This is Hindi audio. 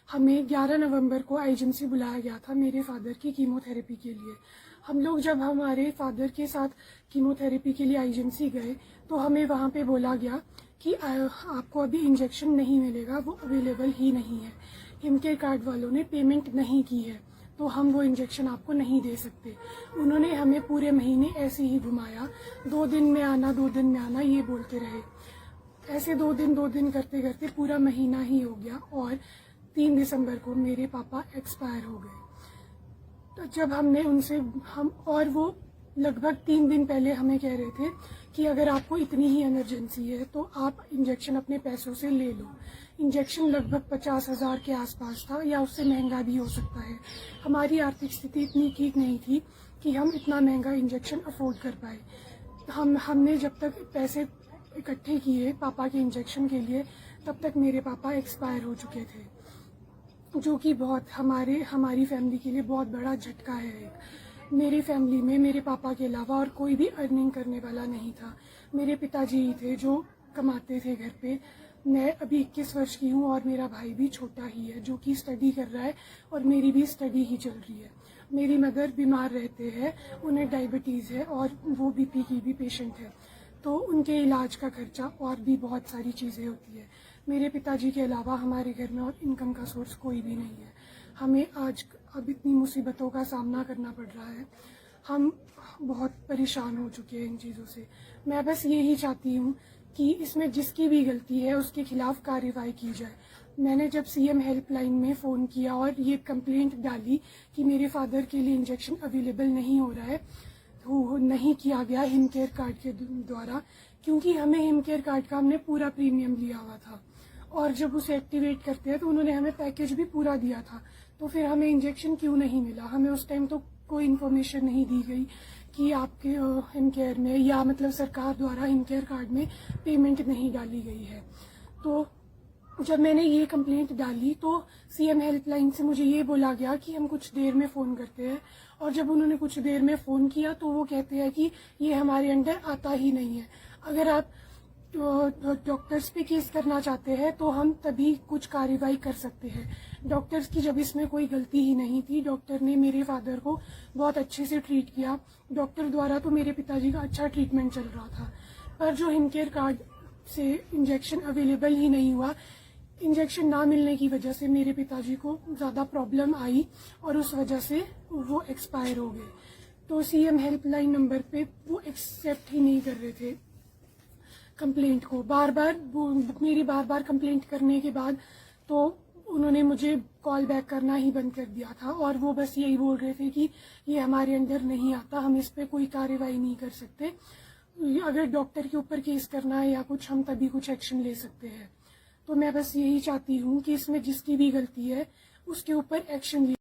हमें 11 नवंबर को आईजीएमसी बुलाया गया था मेरे फादर की कीमोथेरेपी के लिए। हम लोग जब हमारे फादर के साथ कीमोथेरेपी के लिए आईजीएमसी गए तो हमें वहाँ पे बोला गया कि आपको अभी इंजेक्शन नहीं मिलेगा, वो अवेलेबल ही नहीं है। हिमकेयर कार्ड वालों ने पेमेंट नहीं की है तो हम वो इंजेक्शन आपको नहीं दे सकते। उन्होंने हमें पूरे महीने ऐसे ही घुमाया, 2 दिन में आना 2 दिन में आना ये बोलते रहे। ऐसे 2 दिन करते करते पूरा महीना ही हो गया और 3 दिसंबर को मेरे पापा एक्सपायर हो गए। तो जब हमने उनसे और वो लगभग 3 दिन पहले हमें कह रहे थे कि अगर आपको इतनी ही इमरजेंसी है तो आप इंजेक्शन अपने पैसों से ले लो। इंजेक्शन लगभग 50,000 के आसपास था या उससे महंगा भी हो सकता है। हमारी आर्थिक स्थिति इतनी ठीक नहीं थी कि हम इतना महंगा इंजेक्शन अफोर्ड कर पाए। हमने जब तक पैसे इकट्ठे किए पापा के इंजेक्शन के लिए तब तक मेरे पापा एक्सपायर हो चुके थे, जो कि बहुत हमारी फैमिली के लिए बहुत बड़ा झटका है। मेरी फैमिली में मेरे पापा के अलावा और कोई भी अर्निंग करने वाला नहीं था। मेरे पिताजी ही थे जो कमाते थे घर पे। मैं अभी 21 वर्ष की हूँ और मेरा भाई भी छोटा ही है जो कि स्टडी कर रहा है और मेरी भी स्टडी ही चल रही है। मेरी मदर बीमार रहते हैं, उन्हें डायबिटीज़ है और वो बीपी की भी पेशेंट है, तो उनके इलाज का खर्चा और भी बहुत सारी चीज़ें होती है। मेरे पिताजी के अलावा हमारे घर में और इनकम का सोर्स कोई भी नहीं है। हमें आज अब इतनी मुसीबतों का सामना करना पड़ रहा है। हम बहुत परेशान हो चुके हैं इन चीज़ों से। मैं बस यही चाहती हूँ कि इसमें जिसकी भी गलती है उसके खिलाफ कार्रवाई की जाए। मैंने जब सीएम हेल्पलाइन में फ़ोन किया और ये कंप्लेंट डाली कि मेरे फादर के लिए इंजेक्शन अवेलेबल नहीं हो रहा है, वो नहीं किया गया हिमकेयर कार्ड के द्वारा, क्योंकि हमें हिमकेयर कार्ड का हमने पूरा प्रीमियम लिया हुआ था और जब उसे एक्टिवेट करते हैं तो उन्होंने हमें पैकेज भी पूरा दिया था। तो फिर हमें इंजेक्शन क्यों नहीं मिला? हमें उस टाइम तो कोई इन्फॉर्मेशन नहीं दी गई कि आपके हिमकेयर में या मतलब सरकार द्वारा हिमकेयर कार्ड में पेमेंट नहीं डाली गई है। तो जब मैंने ये कंप्लेंट डाली तो सीएम हेल्पलाइन से मुझे ये बोला गया कि हम कुछ देर में फ़ोन करते हैं, और जब उन्होंने कुछ देर में फ़ोन किया तो वो कहते हैं कि ये हमारे अंडर आता ही नहीं है। अगर आप डॉक्टर्स पे केस करना चाहते हैं तो हम तभी कुछ कार्रवाई कर सकते हैं। डॉक्टर्स की जब इसमें कोई गलती ही नहीं थी, डॉक्टर ने मेरे फादर को बहुत अच्छे से ट्रीट किया। डॉक्टर द्वारा तो मेरे पिताजी का अच्छा ट्रीटमेंट चल रहा था, पर जो हिमकेयर कार्ड से इंजेक्शन अवेलेबल ही नहीं हुआ, इंजेक्शन ना मिलने की वजह से मेरे पिताजी को ज़्यादा प्रॉब्लम आई और उस वजह से वो एक्सपायर हो गए। तो सीएम हेल्पलाइन नंबर पे वो एक्सेप्ट ही नहीं कर रहे थे कंप्लेंट को। मेरी बार बार कंप्लेंट करने के बाद तो उन्होंने मुझे कॉल बैक करना ही बंद कर दिया था और वो बस यही बोल रहे थे कि ये हमारे अंडर नहीं आता, हम इस पर कोई कार्रवाई नहीं कर सकते। अगर डॉक्टर के ऊपर केस करना है या कुछ, हम तभी कुछ एक्शन ले सकते हैं। तो मैं बस यही चाहती हूँ कि इसमें जिसकी भी गलती है उसके ऊपर एक्शन